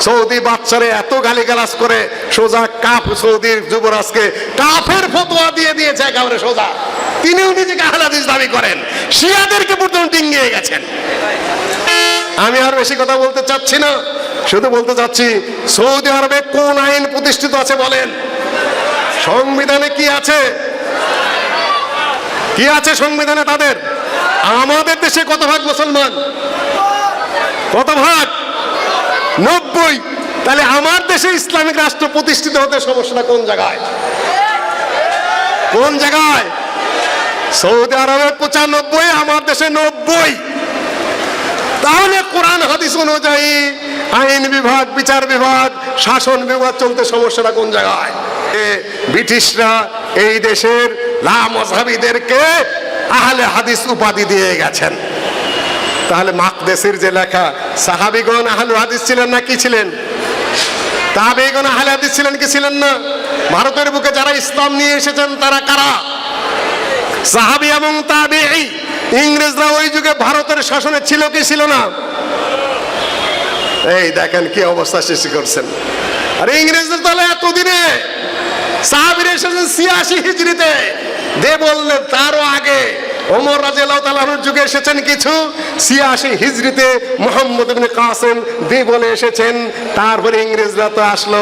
Saudi বাচ্চারে এত গালিগালাজ করে সোজা কাফ সৌদির যুবরাজকে কাফের ফতোয়া দিয়ে দিয়েছে একেবারে সোজা। তিনিও নিজেকে আহলে হাদিস দাবি করেন, শিয়াদেরকে পর্যন্ত ডিঙ্গিয়ে গেছেন। আমি আর বেশি কথা বলতে চাচ্ছি না, শুধু বলতে চাচ্ছি সৌদি আরবে কোন আইন প্রতিষ্ঠিত আছে বলেন? সংবিধানে কি আছে? কি আছে সংবিধানে তাদের? আমাদের দেশে কত ভাগ মুসলমান? কত ভাগ? 90। তাহলে আমার দেশে ইসলামিক রাষ্ট্র প্রতিষ্ঠিত হতে সমস্যাটা কোন জায়গায়? কোন জায়গায়? সৌদি আরবে 95, আমার দেশে 90। তাহলে কোরআন হাদিস অনুযায়ী আইন বিভাগ, বিচার বিভাগ, শাসন বিভাগ চলতে সমস্যাটা কোন জায়গায়? ব্রিটিশরা এই দেশের লামাযহাবীদেরকে আহলে হাদিস উপাধি দিয়ে গেছেন। তাহলে মাকদেসির যে লেখা, সাহাবীগণ আহলে হাদিস ছিলেন না কি ছিলেন? তাবেঈগণ আহলে হাদিস ছিলেন কি ছিলেন না? ভারতের বুকে যারা ইসলাম নিয়ে এসেছেন তারা কারা? সাহাবী এবং তাবেঈ। ইংরেজরা ওই যুগে ভারতের শাসনে ছিল কি ছিল না? এই দেখেন কি অবস্থা সৃষ্টি করছেন। আর ইংরেজদের তাহলে এতদিনে, সাহাবীরা এসেছেন 86 হিজরিতে, দে বললেন তারও আগে ওমর রাদিয়াল্লাহু তাআলা আনহুর যুগে এসেছেন কিছু, 86 হিজরিতে মুহাম্মদ ইবনে কাসিম দে বলে এসেছেন। তারপরে ইংরেজরা তো আসলো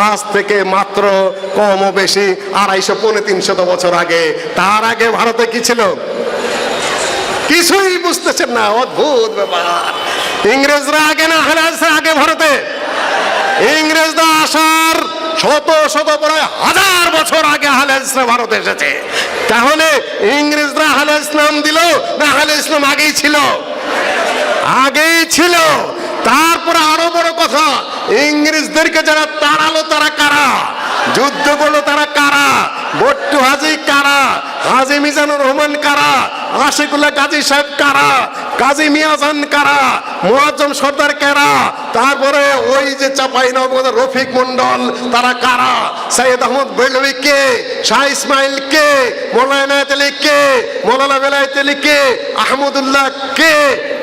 আজ থেকে মাত্র কম ও বেশি 250-300 বছর আগে। তার আগে ভারতে কি ছিল? কিছুই বুঝতেছেন না, অদ্ভুত ব্যাপার। ইংরেজরা আগে না আহলে হাদিসরা আগে ভারতে? ইংরেজরা আসার শত শত প্রায় 1000 বছর আগে আহলে হাদিসরা ভারতে এসেছে। তাহলে ইংরেজরা আহলে ইসলাম দিল না আহলে ইসলাম আগেই ছিল? আগেই ছিল। তারপরে আরো বড় কথা, ইংরেজদেরকে যারা তাড়ালো তারা কারা? যুদ্ধ করলো তারা কারা? বট্টু হাজি কারা? হাজি মিজানুর রহমান কারা? আশিকুল্লাহ গাজী সাহেব কারা? কাজী মিয়াজান কারা? মুয়াজ্জম সর্দার কারা? তারপরে ওই যে চাঁপাইনবাবগঞ্জের রফিক মন্ডল তারা কারা? সৈয়দ আহমদ বেলভি কে? শাহ ইসমাইল কে? মৌলানা ইনায়েত আলী কে? মৌলানা বেলায়েত আলী কে? আহমদুল্লাহ কে?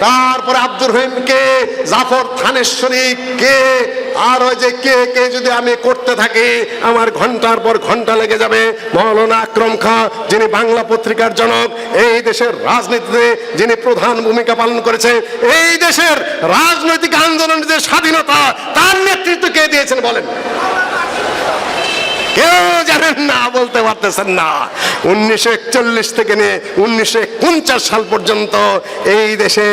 তারপরে আব্দুর রহিম কে? জাফর থানেশ্বরী কে? আর ওই যে কে কে যদি আমি করতে থাকি আমার ঘন্টার পর ঘন্টা লেগে যাবে। মৌলানা আকরম খাঁ, যিনি বাংলা পত্রিকার জনক, এই দেশের রাজনীতিতে যিনি প্রধান ভূমিকা পালন করেছে, এই দেশের রাজনৈতিক আন্দোলনের যে স্বাধীনতা তার নেতৃত্ব কে দিয়েছেন বলেন? কেউ জানেন না, বলতে পারতেছেন না। 1941 থেকে নিয়ে 1949 সাল পর্যন্ত এই দেশে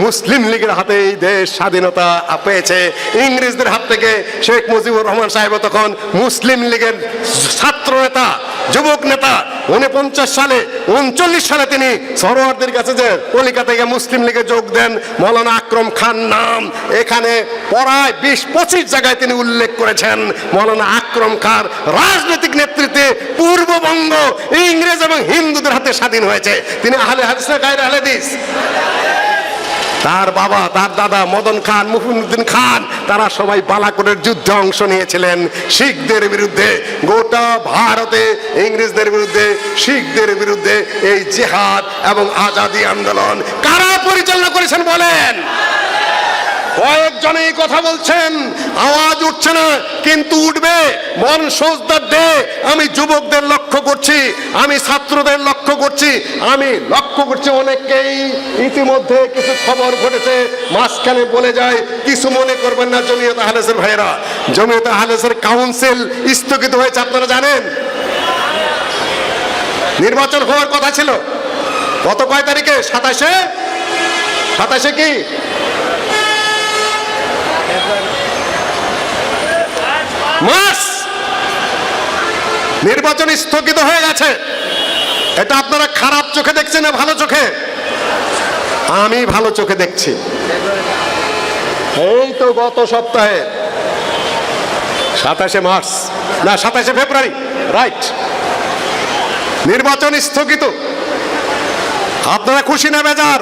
মুসলিম লীগের হাতে এই দেশ স্বাধীনতা পেয়েছে। ইংরেজদের হাত থেকে শেখ মুজিবুর রহমান সাহেব তখন মুসলিম লীগের ছাত্র নেতা, যুবক নেতা। 49 সালে 39 সালে তিনি সরোয়ারদের কাছে যে কলিকাতা থেকে মুসলিম লীগে যোগ দেন। মৌলানা আকরম খান নাম এখানে প্রায় 20-25 জায়গায় তিনি উল্লেখ করেছেন। মৌলানা আকরম খান রাজনৈতিক নেতৃত্বে পূর্ববঙ্গ ইংরেজ এবং হিন্দুদের হাতে স্বাধীন হয়েছে। তিনি আহলে হাদিস না গায়রে আহলে হাদিস? তার বাবা, তার দাদা মদন খান, মুফিদুদ্দিন খান, তারা সবাই বালাকোটের যুদ্ধে অংশ নিয়েছিলেন শিখদের বিরুদ্ধে। গোটা ভারতে ইংরেজদের বিরুদ্ধে, শিখদের বিরুদ্ধে এই জিহাদ এবং আজাদি আন্দোলন কারা পরিচালনা করেছেন বলেন? কয়েকজনেই কথা বলছেন, আওয়াজ উঠছে না, কিন্তু উঠবে। মন সোজদার দে। আমি যুবকদের লক্ষ্য করছি, আমি ছাত্রদের লক্ষ্য করছি, আমি লক্ষ্য করছি অনেককেই ইতিমধ্যে কিছু খবর ঘটেছে। মাঝখানে বলে যায়, কিছু মনে করবেন না জমিয়ত আহলে হাদিসের ভাইয়েরা, জমিয়ত আহলে হাদিসের কাউন্সিল স্থগিত হয়েছে। আপনারা জানেন নির্বাচন হওয়ার কথা ছিল গত কয় তারিখে? 27 কি মাস নির্বাচন স্থগিত হয়ে গেছে। এটা আপনারা খারাপ চোখে দেখছেন না ভালো চোখে? আমি ভালো চোখে দেখছি। এই তো গত সপ্তাহে 27 মার্চ না 27 ফেব্রুয়ারি, রাইট, নির্বাচন স্থগিত। আপনারা খুশি না বেজার?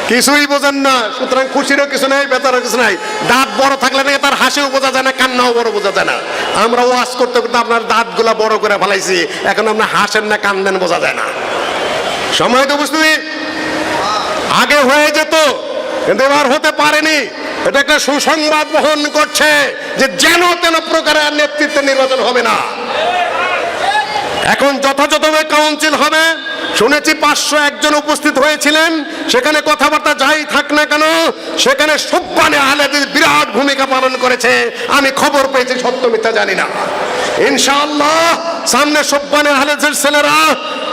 কিছুই বোঝেন না। সুতরাং খুশিরও কিছু নাই, বেতারও কিছু নাই। দাঁত বড় থাকলে না তার হাসিও বোঝা যায় না, কান্নাও বড় বোঝা যায় না। আমরা ওয়াজ করতে করতে আপনার দাঁতগুলা বড় করে ফেলাইছি, এখন আপনার হাসেন না কান্দেন বোঝা যায় না। সময় তো বুঝতে আগে হয়ে যেত, কিন্তু এবার হতে পারেনি। এটা একটা সুসংবাদ বহন করছে যে যেন তেন প্রকারের নেতৃত্বের নির্বাচন হবে না। এখন যথাযথভাবে কাউন্সিল হবে। শুনেছি 501 জন উপস্থিত হয়েছিলেন, সেখানে কথাবার্তা যাই থাক না কেন সেখানে সুবহানে আহলে হাদিস বিরাট ভূমিকা পালন করেছে। আমি খবর পেয়েছি, সত্য মিথ্যা জানি না। ইনশাআল্লাহ সামনে সুবহানে আহলে হাদিসের ছেলেরা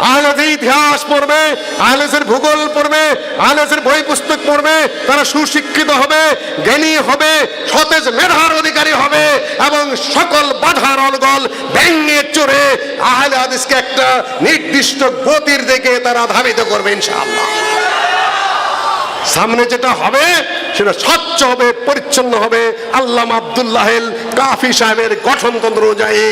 আহলে হাদিসের ইতিহাস পড়বে, আহলে হাদিসের ভূগোল পড়বে, আহলে হাদিসের বই পুস্তক পড়বে, তারা সুশিক্ষিত হবে, জ্ঞানী হবে, সতেজ মেধার অধিকারী হবে এবং সকল বাধার অলগল ভেঙে চড়ে আহলে হাদিসকে একটা নির্দিষ্ট গতির দিকে তারা ধাবিত করবে ইনশাআল্লাহ। সামনে যেটা হবে সেটা স্বচ্ছ হবে, পরিচ্ছন্ন হবে। আল্লামা আব্দুল্লাহিল কাফি সাহেবের গঠনতন্ত্র অনুযায়ী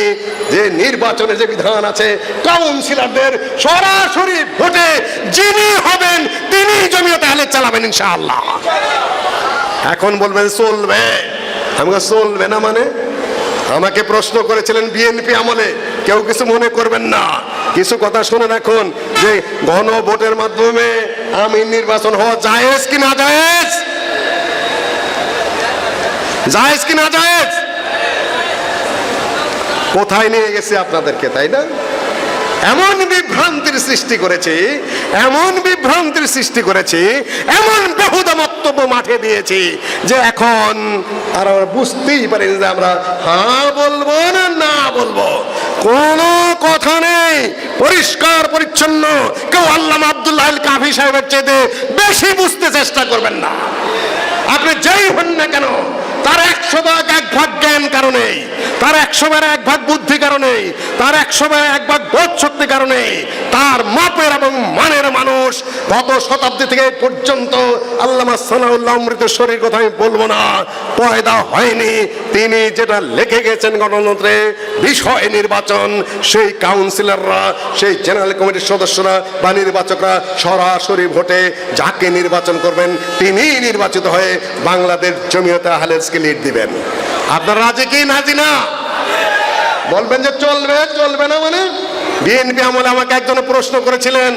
যে নির্বাচনের যে বিধান আছে, কাউন্সিলরদের সরাসরি ভোটে যিনি হবেন তিনি জমিয়তে আহলে চালাবেন ইনশাআল্লাহ। এখন বলবেন চলবে, আমাকে চলবে না মানে? আমাকে প্রশ্ন করেছিলেন বিএনপি আমলে, কেউ কিছু মনে করবেন না, কিছু কথা শুনে রাখুন যে গণভোটের মাধ্যমে আমির নির্বাচন হওয়া জায়েজ কি না জায়েজ? জায়েজ কি না জায়েজ? কোথায় নিয়ে গেছে আপনাদেরকে, তাই না? এমন বিভ্রান্তির সৃষ্টি করেছি, এমন বিভ্রান্তির সৃষ্টি করেছি, এমন বেহুদা বক্তব্য মাঠে দিয়েছি যে এখন আর আমরা বুঝতেই পারিনি যে আমরা হ্যাঁ বলবো না না বলবো। কোনো কথা নেই, পরিষ্কার পরিচ্ছন্ন। কেউ আল্লামা আব্দুল্লাহিল কাফি সাহেবের চেয়ে বেশি বুঝতে চেষ্টা করবেন না। আপনি যেই হন না কেন, তার 100 ভাগ 1 ভাগ জ্ঞান কারণে, তার 100 ভাগ 1 ভাগ বুদ্ধি কারণে, তার 100 ভাগ 1 ভাগ বোধ শক্তি কারণে, তার মাপের এবং মানের মানুষ গত শতাব্দী থেকে পর্যন্ত আল্লামা সানাউল্লাহ অমৃতসরীর কথা আমি বলবো না, পয়দা হয়নি। তিনি যেটা লিখে গেছেন গণতন্ত্রে বিষয় নির্বাচন, সেই কাউন্সিলররা, সেই জেনারেল কমিটির সদস্যরা বা নির্বাচকরা সরাসরি ভোটে যাকে নির্বাচন করবেন তিনি নির্বাচিত হয়ে বাংলাদেশ জমিয়তে আহলে হাদিসকে লিড দিবেন। আপনারা রাজি কি নাজি না? বলবেন যে চলবে, চলবে না মানে? বিএনপি আমলে আমাকে একজন প্রশ্ন করেছিলেন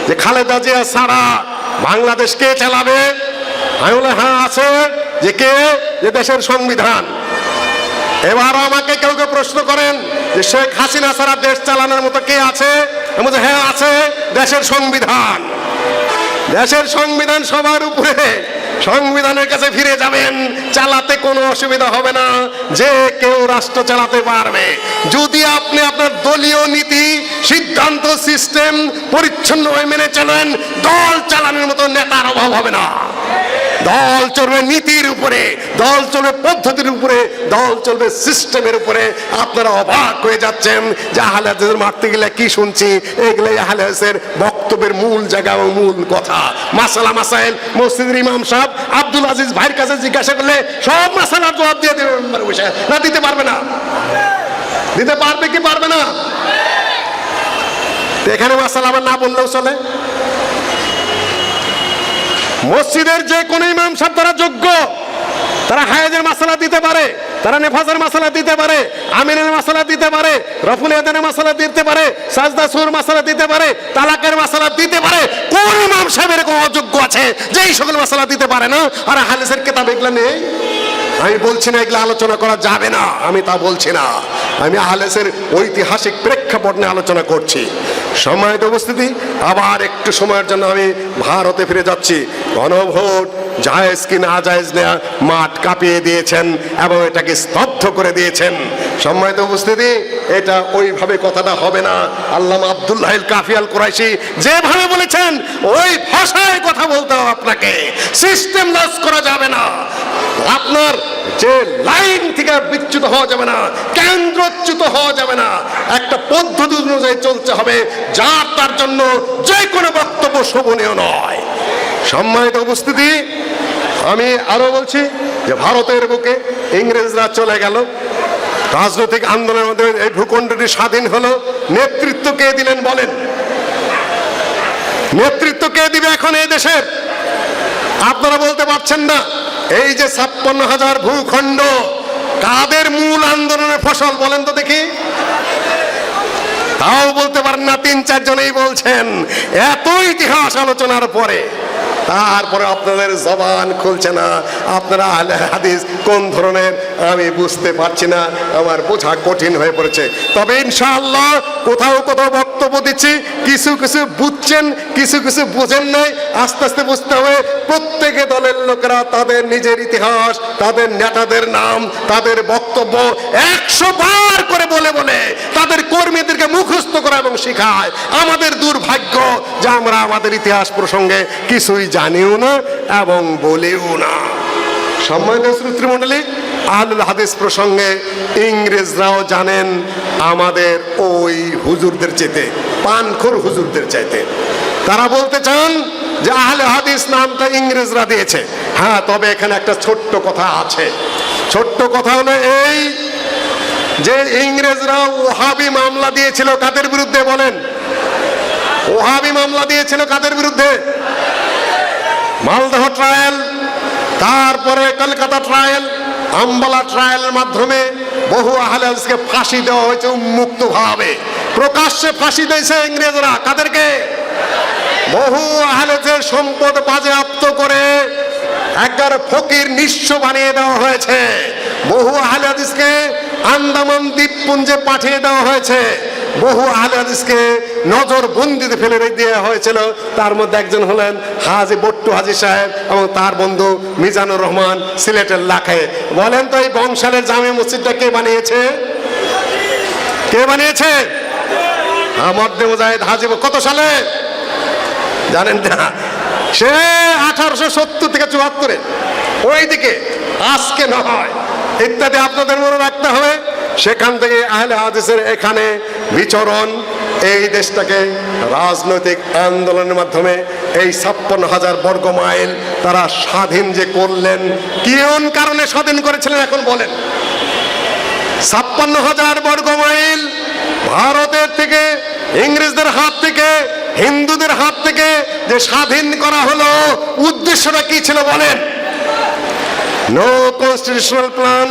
যে খালেদা জিয়া ছাড়া বাংলাদেশ কে চালাবে? আমি বললাম হ্যাঁ আছে, যে কে? যে দেশের সংবিধান। এবার আমাকে কেউ কেউ প্রশ্ন করেন যে শেখ হাসিনা ছাড়া দেশ চালানোর মতো কে আছে? আমি বলছি হ্যাঁ আছে, দেশের সংবিধান। দেশের সংবিধান সবার উপরে, সংবিধানের কাছে ফিরে যাবেন, চালাতে কোনো অসুবিধা হবে না, যে কেউ রাষ্ট্র চালাতে পারবে যদি আপনি আপনার দলীয় নীতি, সিদ্ধান্ত, সিস্টেম পরিচ্ছন্নভাবে মেনে চলেন। দল চালানোর মতো নেতার অভাব হবে না। দল চলবে নীতির উপরে, দল চলবে পদ্ধতির উপরে, দল চলবে সিস্টেমের উপরে। আপনারা অবাক হয়ে যাচ্ছেন যে আহলে হাদিসের মারতে গেলে কি শুনছি, এগুলোই আহলে হাদিসের বক্তব্যের মূল জায়গা এবং মূল কথা। মাসালা মাসাইল মসজিদের ইমাম সাহেব আব্দুল আজিজ ভাইয়ের কাছে জিজ্ঞাসা করলে সব মাসালার জবাব দিয়ে দেবে না? দিতে পারবে না? দিতে পারবে কি পারবে না? এখানে মাসালা আবার না বললেও চলে। মসজিদের যে কোনো ইমাম সাহেব তারা যোগ্য, তারা হায়েজের মাসালা দিতে পারে, তারা নেফাজের মাসালা দিতে পারে, আমিনের মাসালা দিতে পারে, রফুল ইয়াদানের মাসালা দিতে পারে, সাজদা সুর মাসালা দিতে পারে, তালাকের মাসালা দিতে পারে। কোন ইমাম সাহেবের কোনো অযোগ্য আছে যে এই সকল মাসালা দিতে পারে না? আর হাদিসের কিতাব এগুলো নেই? আমি বলছি না এগুলো আলোচনা করা যাবে না, আমি তা বলছি না। আমি আহলেসের ঐতিহাসিক প্রেক্ষাপট নিয়ে আলোচনা করছি। সম্মানিত উপস্থিতি, আবার একটু সময়ের জন্য আমি ভারতে ফিরে যাচ্ছি। গণভোট জায়েজ কি না জায়েজ না মাঠ কাঁপিয়ে দিয়েছেন এবং এটাকে স্তব্ধ করে দিয়েছেন। সম্মানিত উপস্থিতি, এটা ওইভাবে কথাটা হবে না। আল্লামা আব্দুল্লাহিল কাফি আল কুরাইশি যেভাবে বলেছেন ওই ভাষায় কথা বলতে হবে আপনাকে। সিস্টেম লস করা যাবে না, আপনার যে লাইন থেকে বিচ্যুত হওয়া যাবে না, কেন্দ্রচ্যুত হওয়া যাবে না। একটা পদ্ধতি অনুযায়ী চলতে হবে, যার তার জন্য যে কোনো বক্তব্য শোভনীয় নয়। সম্মানিত উপস্থিতি, আমি আরো বলছি যে ভারতের বুকে ইংরেজরা চলে গেল, রাজনৈতিক আন্দোলনের মধ্যে এই ভূখণ্ডটি স্বাধীন হলো। নেতৃত্ব কে দিলেন বলেন? নেতৃত্ব কে দিবে এখন এই দেশের? আপনারা বলতে পারছেন না। এই যে 56,000 ভূখণ্ড কাদের মূল আন্দোলনের ফসল বলেন তো দেখি? তাও বলতে পারেন না, 3-4 জনেই বলছেন। এত ইতিহাস আলোচনার পরে তারপরে আপনাদের জবান খুলছে না। আপনারা আহলে হাদিস কোন ধরনের আমি বুঝতে পারছি না, আমার বোঝা কঠিন হয়ে পড়েছে। তবে ইনশাআল্লাহ কোথাও কোথাও বক্তব্য দিচ্ছি, কিছু কিছু বুঝছেন, কিছু কিছু বোঝেন নাই, আস্তে আস্তে বুঝতে হবে। প্রত্যেকে দলের লোকেরা তাদের নিজের ইতিহাস, তাদের নেতাদের নাম, তাদের বক্তব্য 100 বার করে বলে বলে তাদের কর্মীদেরকে মুখস্থ করা এবং শেখায়। আমাদের দুর্ভাগ্য যে আমরা আমাদের ইতিহাস প্রসঙ্গে কিছুই জানিও না এবং বলেও না। সম্মানিত শ্রোতৃমণ্ডলী, আহলুল হাদিস প্রসঙ্গে ইংরেজরাও জানেন আমাদের ওই হুজুরদের চাইতে, পানখোর হুজুরদের চাইতে। তারা বলতে চান যে আহলে হাদিস নামটা ইংরেজরা দিয়েছে। হ্যাঁ, তবে এখানে একটা ছোট্ট কথা আছে। ছোট্ট কথা হলো এই যে ইংরেজরা ওহাবি মামলা দিয়েছিল কাদের বিরুদ্ধে বলেন? ওহাবি মামলা দিয়েছিল কাদের বিরুদ্ধে? মালদহ ট্রায়াল, তারপরে কলকাতা ট্রায়াল, আম্বালা ট্রায়ালের মাধ্যমে বহু আহলে হাদিসকে ফাঁসি দেওয়া হয়েছে উন্মুক্ত ভাবে। প্রকাশ্যে ফাঁসি দিয়েছে ইংরেজরা কাদেরকে? বহু আহলে হাদিসের সম্পদ বাজেয়াপ্ত করে একবার ফকির নিঃস্ব বানিয়ে দেওয়া হয়েছে। বহু আহলে হাদিসকে আন্দামান দ্বীপপুঞ্জে পাঠিয়ে দেওয়া হয়েছে। বহু আহলে হাদিসকে নজরবন্দিতে ফেলে দেওয়া হয়েছিল। তার মধ্যে একজন হলেন হাজী বট্টু হাজী সাহেব এবং তার বন্ধু মিজানুর রহমান, সিলেটের লাখে। বলেন তো এই বংশালের জামে মসজিদটা কে বানিয়েছে? কে বানিয়েছে? মধ্যে মুজাহিদ হাজী। কত সালে জানেন না? সে 1870 থেকে 74-এ, ওই দিকে, আজকে নয় ইত্যাদি আপনাদের মনে রাখতে হবে। সেখান থেকে আহলে হাদিসের এখানে বিচরণ, এই দেশটাকে রাজনৈতিক আন্দোলনের মাধ্যমে এই 56,000 বর্গ মাইল তারা স্বাধীন যে করলেন, কোন কারণে স্বাধীন করেছিলেন এখন বলেন? 56,000 বর্গ মাইল ভারতের থেকে, ইংরেজদের হাত থেকে, হিন্দুদের হাত থেকে যে স্বাধীন করা হলো, উদ্দেশ্যটা কি ছিল বলেন? No constitutional plan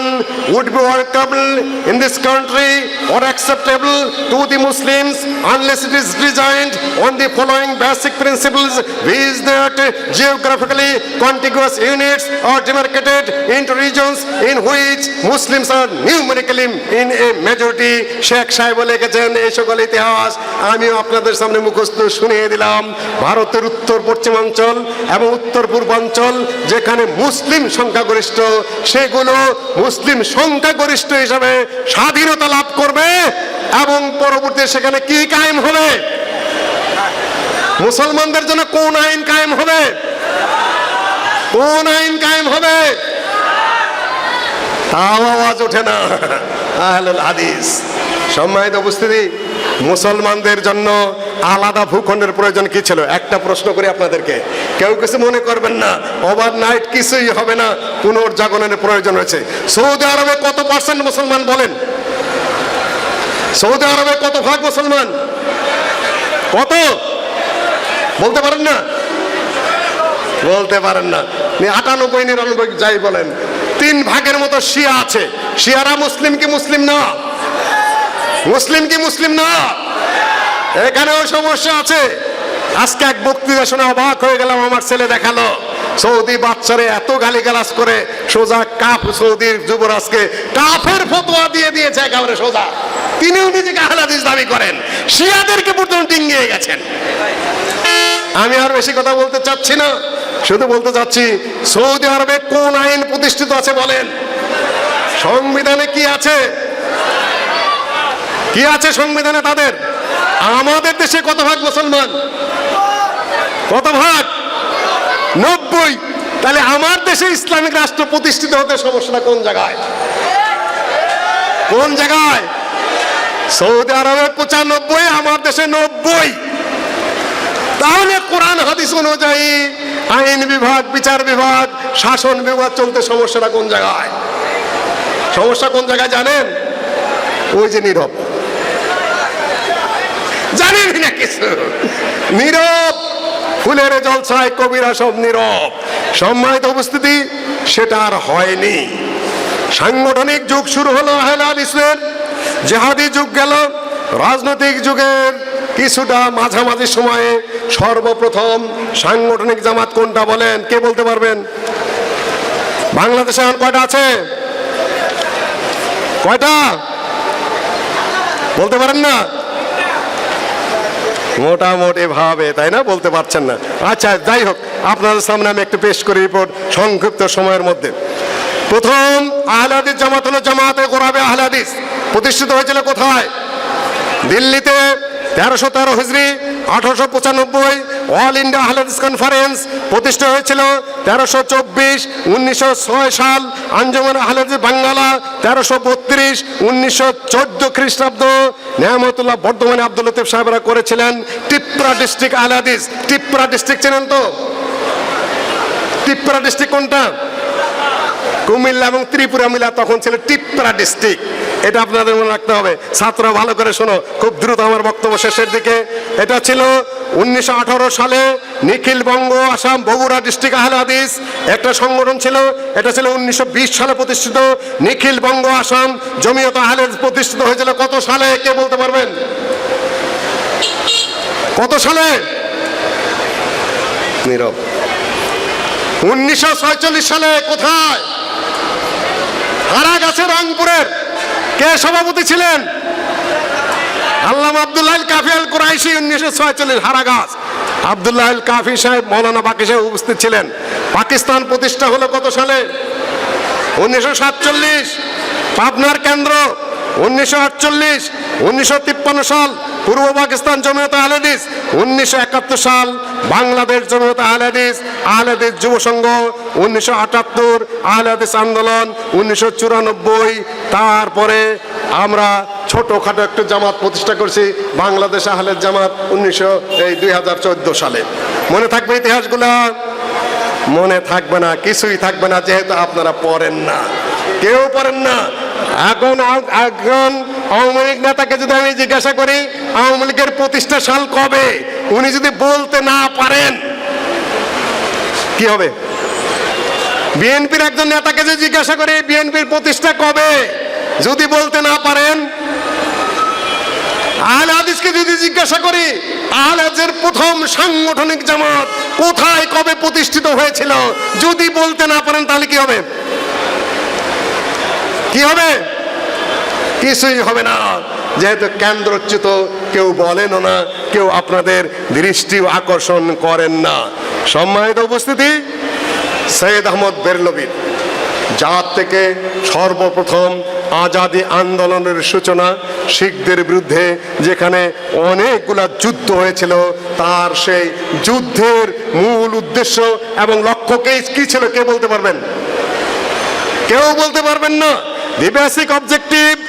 would be workable in this country or acceptable to the Muslims unless it is designed on the following basic principles, which that geographically contiguous units are demarcated into regions in which Muslims are numerically in a majority. Sheikh সাহেব লিখেছেন এই সকল ইতিহাস, আমিও আপনাদের সামনে মুখস্থ শুনিয়ে দিলাম। ভারতের উত্তর পশ্চিমাঞ্চল এবং উত্তর পূর্বাঞ্চল যেখানে মুসলিম সংখ্যাগরিষ্ঠ, সেগুলো মুসলিম সংখ্যাগরিষ্ঠ হিসাবে স্বাধীনতা লাভ করবে এবং পরবর্তীতে সেখানে কি কায়েম হবে? মুসলমানদের জন্য কোন আইন কায়েম হবে? কোন আইন কায়েম হবে? তাও আওয়াজ ওঠে না আহলুল হাদিস। সম্মানিত উপস্থিতি, মুসলমানদের জন্য আলাদা ভূখণ্ডের প্রয়োজন কি ছিল? একটা প্রশ্ন করি আপনাদেরকে, কেউ কিছু মনে করবেন না, ওভারনাইট কিছুই হবে না, পুনর্জাগরণের প্রয়োজন হয়েছে। সৌদি আরবে কত পার্সেন্ট মুসলমান বলেন? সৌদি আরবে কত ভাগ মুসলমান? কত বলতে পারেন না? বলতে পারেন না? 98, 99 যাই বলেন, 3 ভাগের মতো শিয়া আছে। শিয়ারা মুসলিম কি মুসলিম না? মুসলিম কি মুসলিম না? এখানেও সমস্যা আছে। আজকে এক বক্তৃতা শুনে অবাক হয়ে গেলাম, আমার ছেলে দেখালো সৌদি বাচ্চারে এত গালিগালাজ করে সোজা কাফ, সৌদির যুবরাজকে কাফের ফতোয়া দিয়ে দিয়েছে একেবারে সোজা। তিনিও নিজেকে আহলে হাদিস দাবি করেন, শিয়াদেরকে পর্যন্ত ডিঙ্গিয়ে গেছেন। আমি আর বেশি কথা বলতে চাচ্ছি না, শুধু বলতে চাচ্ছি সৌদি আরবে কোন আইন প্রতিষ্ঠিত আছে বলেন? সংবিধানে কি আছে? কি আছে সংবিধানে তাদের? আমাদের দেশে কত ভাগ মুসলমান? কত ভাগ? 90। তাহলে আমার দেশে ইসলামিক রাষ্ট্র প্রতিষ্ঠিত হতে সমস্যাটা কোন জায়গায়? কোন জায়গায়? সৌদি আরবে 95, আমার দেশে 90। তাহলে কোরআন হাদিস অনুযায়ী আইন বিভাগ, বিচার বিভাগ, শাসন বিভাগ চলতে সমস্যাটা কোন জায়গায়? সমস্যা কোন জায়গায় জানেন? ওই যে নীরব, জানেন না কিছু, নীরব, ফুলের জলছায় কবিরা সব নীরব। সম্মানিত উপস্থিতি, সেটা আর হয়নি। সাংগঠনিক যুগ শুরু হলো আহলে হাদিসের, জিহাদি যুগ গেল, রাজনৈতিক যুগের কিছুটা মাঝামাঝি সময়ে সর্বপ্রথম সাংগঠনিক জামাত কোনটা বলেন? কে বলতে পারবেন? বাংলাদেশে এখন কয়টা আছে? কয়টা বলতে পারেন না? মোটামুটি ভাবে, তাই না? বলতে পারছেন না। আচ্ছা, যাই হোক, আপনাদের সামনে আমি একটু পেশ করি রিপোর্ট সংক্ষিপ্ত সময়ের মধ্যে। প্রথম আহলে হাদিস জামাত হলো জামাতে গোরাবে আহলে হাদিস। প্রতিষ্ঠিত হয়েছিল কোথায়? দিল্লিতে 1313 হিজরি 1895 অল ইন্ডিয়া আহলে হাদিস কনফারেন্স প্রতিষ্ঠা হয়েছিল 1324। 1906 সাল আঞ্জুমান আহলে হাদিস বাঙ্গালা 1332। 1914 খ্রিস্টাব্দ নেয়ামতুল্লাহ বর্ধমানে আব্দুল লতিফ সাহেবরা করেছিলেন ত্রিপুরা ডিস্ট্রিক্ট আহলে হাদিস। ত্রিপুরা ডিস্ট্রিক্ট চেনেন তো? ত্রিপুরা ডিস্ট্রিক্ট কোনটা? কুমিল্লা এবং ত্রিপুরা মিলা তখন ছিল ত্রিপুরা ডিস্ট্রিক্ট। এটা আপনাদের মনে রাখতে হবে। ছাত্র ভালো করে শোনো, খুব দ্রুত আমার বক্তব্য শেষের দিকে। এটা ছিল 1918 সালে নিখিল বঙ্গ আসাম বগুড়া ডিস্ট্রিক্ট আহলে হাদিস একটা সংগঠন ছিল। এটা ছিল 1920 সালে প্রতিষ্ঠিত। নিখিল বঙ্গ আসাম জমিয়ত আহলে হাদিস প্রতিষ্ঠিত হয়েছিল কত সালে? কে বলতে পারবেন? কত সালে? নীরব। 1946 সালে। কোথায়? হারাগাছে, রংপুরের। কে সভাপতি ছিলেন? আল্লামা আব্দুল্লাহ আল কাফি আল কুরাইশি। 1946 হারাগাছ। আব্দুল্লাহ আল কাফি সাহেব, মৌলানা বাকি সাহেব উপস্থিত ছিলেন। পাকিস্তান প্রতিষ্ঠা হলো কত সালে? 1947। পাবনার কেন্দ্র 1948। 1953 সাল পূর্ব পাকিস্তান জমিয়ত আহলে হাদিস। 1971 সাল বাংলাদেশ জমিয়ত আহলে হাদিস, আহলে হাদিস যুব সংঘ। 1978 আহলে হাদিস আন্দোলন। 1994 তারপরে আমরা ছোটখাটো একটু জামাত প্রতিষ্ঠা করছি, বাংলাদেশ আহলে জামাত 2014 সালে। মনে থাকবে ইতিহাসগুলা? মনে থাকবে না, কিছুই থাকবে না, যেহেতু আপনারা পড়েন না, কেউ পড়েন না। এখন আওয়ামী লীগ নেতাকে যদি আমি জিজ্ঞাসা করি আওয়ামী লীগের প্রতিষ্ঠা সাল কবে, উনি যদি বলতে না পারেন কি হবে? বিএনপির একজন নেতাকে যদি জিজ্ঞাসা করি বিএনপির প্রতিষ্ঠা কবে, যদি বলতে না পারেন, আহলে হাদিসকে যদি জিজ্ঞাসা করি আহলে হাদিসের প্রথম সাংগঠনিক জামাত কোথায় কবে প্রতিষ্ঠিত হয়েছিল, যদি বলতে না পারেন, তাহলে কি হবে? কি হবে? কিছুই হবে না, যেহেতু কেন্দ্রচ্যুত কেউ বলেনও না, কেউ আপনাদের দৃষ্টি আকর্ষণ করেন না। সম্মানিত উপস্থিতি, সৈয়দ আহমদ বেরলভী যার থেকে সর্বপ্রথম আজাদি আন্দোলনের সূচনা, শিখদের বিরুদ্ধে যেখানে অনেকগুলা যুদ্ধ হয়েছিল, তার সেই যুদ্ধের মূল উদ্দেশ্য এবং লক্ষ্যকে কি ছিল? কে বলতে পারবেন? কেউ বলতে পারবেন না। The basic objective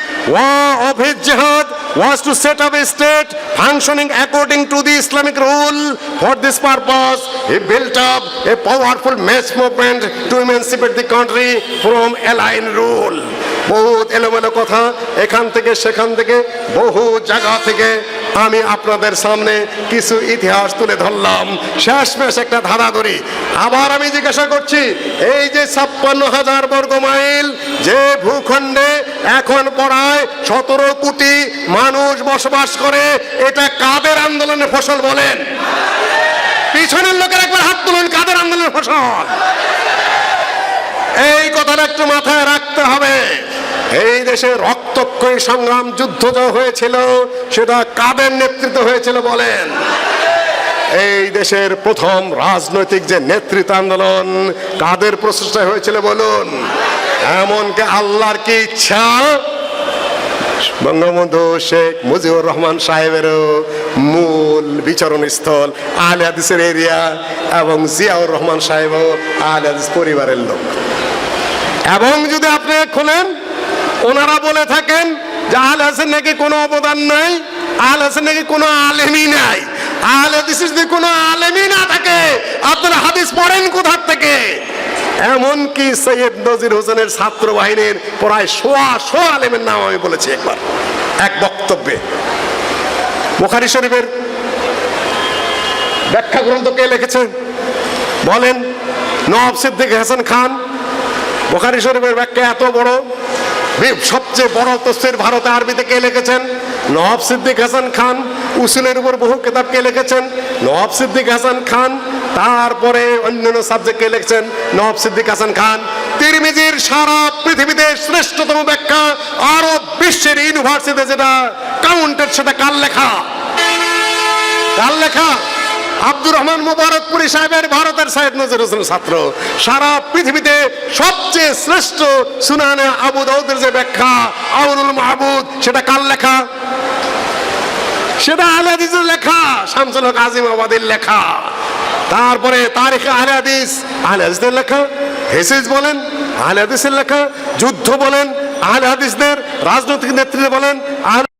of his jihad was to set up a state functioning according to the Islamic rule. For this purpose, he built up a powerful mass movement to emancipate the country from alien rule. বহুত এলোমেলো কথা, এখান থেকে সেখান থেকে বহু জায়গা থেকে আমি আপনাদের সামনে কিছু ইতিহাস তুলে ধরলাম। শেষমেশ একটা ধারা ধরি। আবার আমি জিজ্ঞাসা করছি, এই যে 56,000 বর্গ মাইল যে ভূখণ্ডে এখন প্রায় 17 কোটি মানুষ বসবাস করে, এটা কাদের আন্দোলনের ফসল বলেন? পিছনের লোকের একবার হাত তুলুন, কাদের আন্দোলনের ফসল? এই কথাটা একটু মাথায় রাখতে হবে। এই দেশে রক্তক্ষয়ী সংগ্রাম যুদ্ধ যা হয়েছিল সেটা কাদের নেতৃত্ব হয়েছিল বলেন? এই দেশের প্রথম রাজনৈতিক যে নেতৃত্ব আন্দোলন কাদের প্রচেষ্টায় হয়েছিল বলুন? এমনকি আল্লাহর কি ইচ্ছা বঙ্গবন্ধু শেখ মুজিবুর রহমান সাহেবেরও মূল বিচরণ স্থল আহলে হাদিসের এরিয়া, এবং জিয়াউর রহমান সাহেবও আহলে হাদিস পরিবারের লোক। এবং যদি আপনি খোলেন, ওনারা বলে থাকেন যে আহলে হাদিসের নাকি কোনো অবদান নাই, আহলে হাদিসের নাকি কোনো আলেমই নাই। আহলে হাদিসের যদি কোনো আলেমই না থাকে, আপনারা হাদিস পড়েন কোথা থেকে? এমনকি সৈয়দ নজির হোসেনের ছাত্র বাহিনীর প্রায় 100 আলেমের নাম আমি বলেছি একবার এক বক্তব্যে। বুখারী শরীফের ব্যাখ্যা গ্রন্থ কে লিখেছেন বলেন? নওয়াব সিদ্দিক হাসান খান। বুখারী শরীফের ব্যাখ্যা এত বড়, সবচেয়ে বড় তাফসীর ভারতে আরবিতে কে লিখেছেন? নওয়াব সিদ্দিক হাসান খান উসুলের উপর বহু কিতাবকে লিখেছেন নওয়াব সিদ্দিক হাসান খান। তারপরে অন্যান্য সাবজেক্টকে লিখছেন নওয়াব সিদ্দিক হাসান খান। তিরমিজির সারা পৃথিবীতে শ্রেষ্ঠতম ব্যাখ্যা আরব বিশ্বের ইউনিভার্সিটিতে যেটা কাউন্টেড, সেটা কার লেখা? কার লেখা? আব্দুর রহমান মুবারকপুরী সাহেবের, ভারতের সাইয়েদ নজরুল হোসেনের ছাত্র। সারা পৃথিবীতে সবচেয়ে শ্রেষ্ঠ সুনানে আবু দাউদের যে ব্যাখ্যা আউনুল মাহবুদ, সেটা কার লেখা? সেটা আহলে হাদিসের লেখা, শামসুল হক আজিমাবাদের লেখা। তারপরে তারিখে আহলে হাদিস, আহলে হাদিসের লেখা। হেসিস বলেন আহলে হাদিসের লেখা, যুদ্ধ বলেন আহলে হাদিসদের, রাজনৈতিক নেতৃত্ব বলেন আহলে